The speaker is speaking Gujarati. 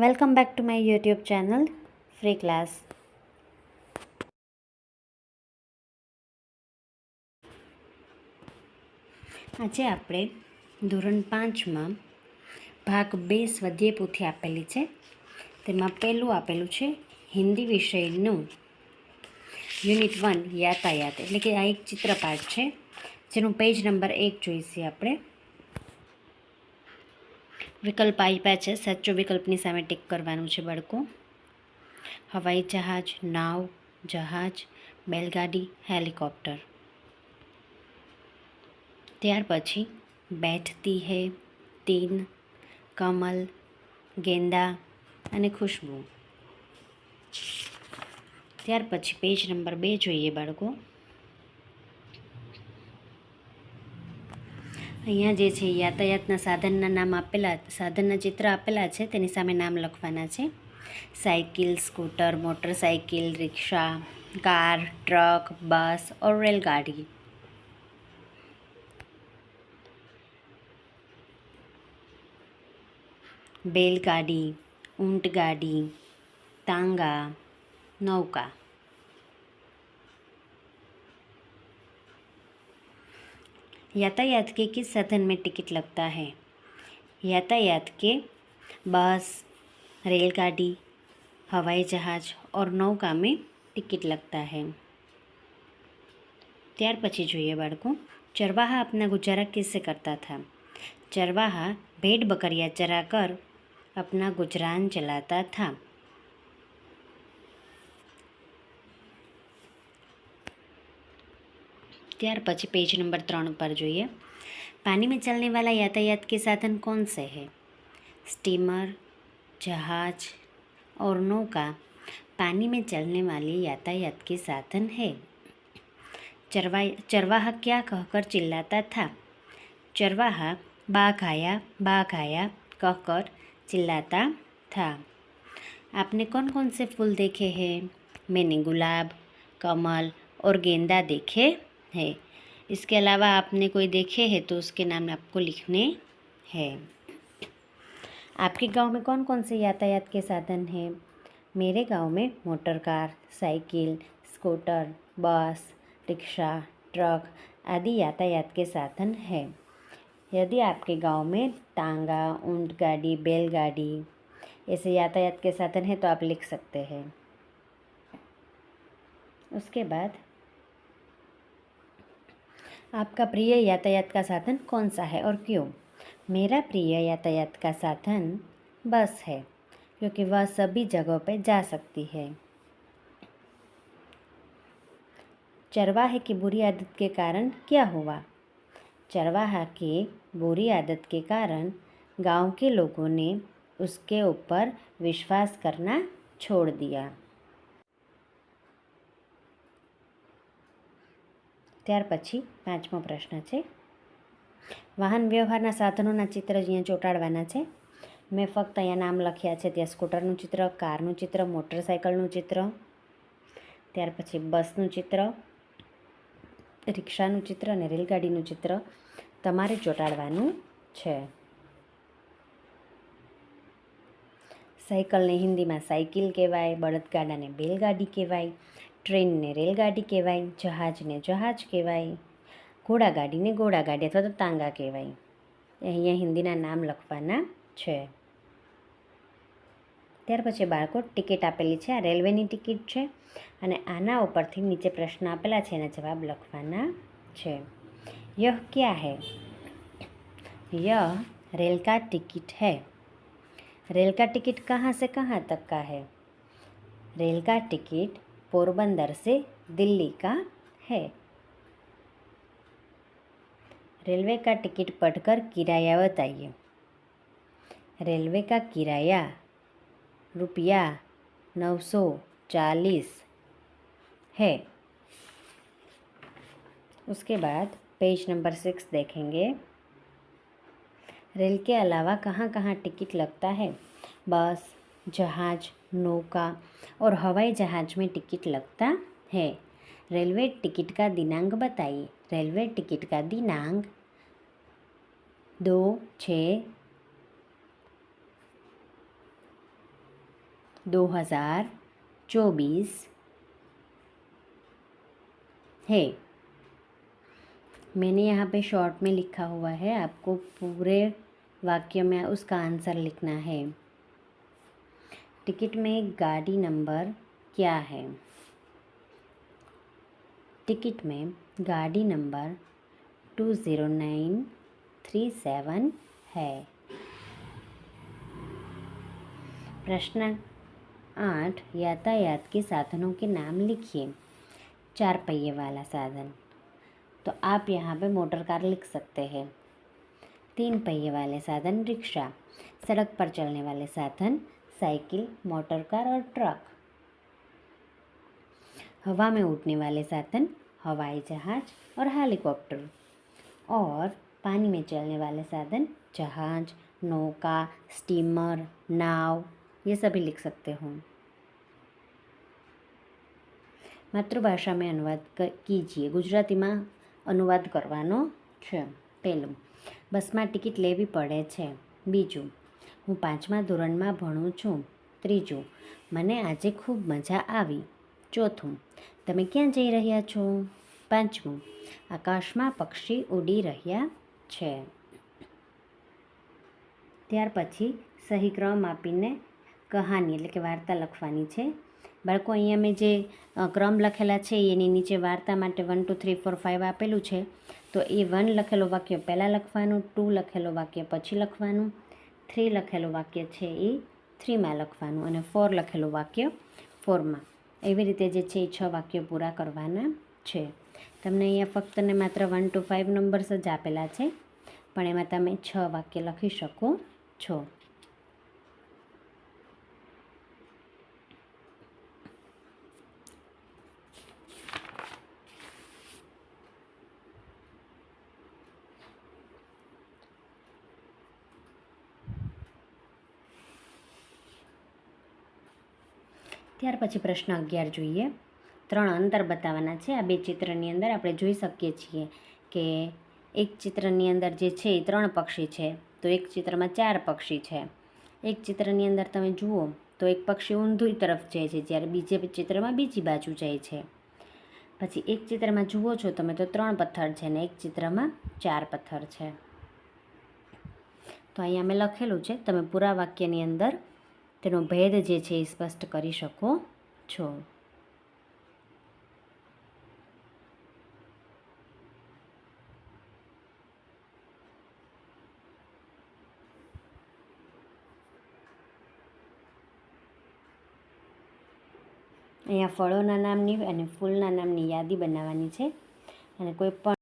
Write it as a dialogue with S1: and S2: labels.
S1: Welcome back to my YouTube channel free class. આજે આપણે ધોરણ 5માં ભાગ 2 સ્વાધ્યાય પોથી આપેલી છે. તેમાં પહેલું આપેલું છે હિન્દી વિષયનું યુનિટ 1 યાતાયાત, એટલે કે આ એક ચિત્રપાઠ છે જેનું પેજ નંબર 1 જોઈશે આપણે. વિકલ્પ આપ્યા છે, સાચો વિકલ્પની સામે ટીક કરવાનું છે બાળકો. હવાઈ જહાજ, નાવ, જહાજ, બેલગાડી, હેલિકોપ્ટર. ત્યાર પછી બેઠતી હૈ, તીન, કમલ, ગેંદા અને ખુશ્બુ. ત્યાર પછી પેજ નંબર 2 જોઈએ બાળકો. અહીંયા જે છે યાતાયાતના સાધનના નામ આપેલા, સાધનના ચિત્ર આપેલા છે, તેની સામે નામ લખવાના છે. Cycle, scooter, motorcycle, rickshaw, car, truck, bus और रेलगाड़ी. बैलगाड़ी, ऊंटगाड़ी, तांगा, नौका. यातायात के किस साधन में टिकट लगता है? यातायात के बस, रेलगाड़ी, हवाई जहाज और नौका में टिकट लगता है. ત્યાર પછી જોઈએ બાળકો. चरवाहा अपना गुजारा कैसे करता था? चरवाहा भेड़ बकरियां चराकर अपना गुजरान चलाता था. ત્યાર પછી पेज नंबर 3 पर જોઈએ. पानी में चलने वाला यातायात के साधन कौन से हैं? स्टीमर, जहाज और नौका पानी में चलने वाले यातायात के साधन है. चरवाहा क्या कहकर चिल्लाता था? चरवाहा बाघ आया कहकर चिल्लाता था. आपने कौन कौन से फूल देखे हैं? मैंने गुलाब, कमल और गेंदा देखे हैं. इसके अलावा आपने कोई देखे हैं तो उसके नाम आपको लिखने हैं. आपके गांव में कौन कौन से यातायात के साधन हैं? मेरे गांव में मोटर कार, साइकिल, स्कूटर, बस, रिक्शा, ट्रक आदि यातायात के साधन हैं. यदि आपके गांव में तांगा, ऊंटगाड़ी, बैलगाड़ी ऐसे यातायात के साधन हैं तो आप लिख सकते हैं. उसके बाद आपका प्रिय यातायात का साधन कौन सा है और क्यों? मेरा प्रिय यातायात का साधन बस है, क्योंकि वह सभी जगहों पर जा सकती है. चरवाहे की बुरी आदत के कारण क्या हुआ? चरवाहा की बुरी आदत के कारण गांव के लोगों ने उसके ऊपर विश्वास करना छोड़ दिया. ત્યાર પછી 5મો પ્રશ્ન છે. વાહન વ્યવહારના સાધનોના ચિત્ર અહીંયા ચોંટાડવાના છે. મેં ફક્ત અહીંયા નામ લખ્યા છે. ત્યાં સ્કૂટરનું ચિત્ર, કારનું ચિત્ર, મોટરસાઇકલનું ચિત્ર, ત્યાર પછી બસનું ચિત્ર, રિક્ષાનું ચિત્ર અને રેલગાડીનું ચિત્ર તમારે ચોંટાડવાનું છે. સાયકલને હિન્દીમાં સાયકલ કહેવાય, બળદગાડાને બેલગાડી કહેવાય, ટ્રેનને રેલગાડી કહેવાય, જહાજને જહાજ કહેવાય, ઘોડાગાડીને ઘોડાગાડી અથવા તો તાંગા કહેવાય. અહીંયા હિન્દીના નામ લખવાના છે. ત્યાર પછી બાળકો ટિકિટ આપેલી છે. આ રેલવેની ટિકિટ છે અને આના ઉપરથી નીચે પ્રશ્ન આપેલા છે એના જવાબ લખવાના છે. યહ ક્યા હૈ? यह रेल का टिकट है. रेल का टिकट कहाँ से कहाँ तक का है? रेल का टिकट पोरबंदर से दिल्ली का है. रेलवे का टिकट पढ़कर किराया बताइए. रेलवे का किराया ₹940 है. उसके बाद पेज नंबर 6 देखेंगे. रेल के अलावा कहाँ कहाँ टिकट लगता है? बस, जहाज, नौका और हवाई जहाज में टिकट लगता है. रेलवे टिकट का दिनांक बताइए. रेलवे टिकट का दिनांक 2/6 2024 है। मैंने यहाँ पे शॉर्ट में लिखा हुआ है, आपको पूरे वाक्य में उसका आंसर लिखना है। टिकट में गाड़ी नंबर क्या है? टिकट में गाड़ी नंबर 20937 है। प्रश्न 8, यातायात के साधनों के नाम लिखिए। 4 पहिए वाला साधन, तो आप यहाँ पे मोटर कार लिख सकते हैं। 3 पहिए वाले साधन रिक्शा, सड़क पर चलने वाले साधन साइकिल, मोटर कार और ट्रक। हवा में उड़ने वाले साधन हवाई जहाज और हेलीकॉप्टर, और पानी में चलने वाले साधन जहाज, नौका, स्टीमर, नाव, ये सभी लिख सकते हो। मातृभाषा में अनुवाद कीजिए। गुजराती में अनुवाद करवानो छे। पहलुं, बस में टिकट लेवी पड़े छे। बीजू, हूँ 5મા ધોરણમાં भणુं छूं। ત્રીજું, મને આજે खूब मजा आवी। ચોથું, તમે ક્યાં જઈ રહ્યા છો? પાંચમું, આકાશમાં પક્ષી ઉડી રહ્યા છે। ત્યાર પછી સહી ક્રમ આપીને કહાની એટલે કે વાર્તા લખવાની છે। બાળકો, અહીંયા મેં જે ક્રમ લખેલા છે એની નીચે વાર્તા માટે 1 2 3 4 5 આપેલું છે, તો એ 1 લખેલો વાક્ય પહેલાં લખવાનું, 2 લખેલો વાક્ય પછી લખવાનું, 3 લખેલું વાક્ય છે એ 3માં લખવાનું, અને 4 લખેલું વાક્ય 4માં। એવી રીતે જે છે એ 6 વાક્યો પૂરા કરવાના છે। તમને અહીંયા ફક્ત ને માત્ર 1 to 5 નંબર્સ જ આપેલા છે, પણ એમાં તમે 6 વાક્ય લખી શકો છો। ત્યાર પછી પ્રશ્ન 11 જોઈએ। 3 અંતર બતાવવાના છે। આ બે ચિત્રની અંદર આપણે જોઈ શકીએ છીએ કે એક ચિત્રની અંદર જે છે એ 3 પક્ષી છે, તો એક ચિત્રમાં 4 પક્ષી છે। એક ચિત્રની અંદર તમે જુઓ તો એક પક્ષી ઊંધી તરફ જાય છે, જ્યારે બીજે ચિત્રમાં બીજી બાજુ જાય છે। પછી એક ચિત્રમાં જુઓ છો તમે તો 3 પથ્થર છે ને એક ચિત્રમાં 4 પથ્થર છે। તો અહીંયા મેં લખેલું છે, તમે પૂરા વાક્યની અંદર તેનો ભેદ જે છે એ સ્પષ્ટ કરી શકો છો। અહીંયા ફળોના નામની અને ફૂલના નામની યાદી બનાવવાની છે, અને કોઈ પણ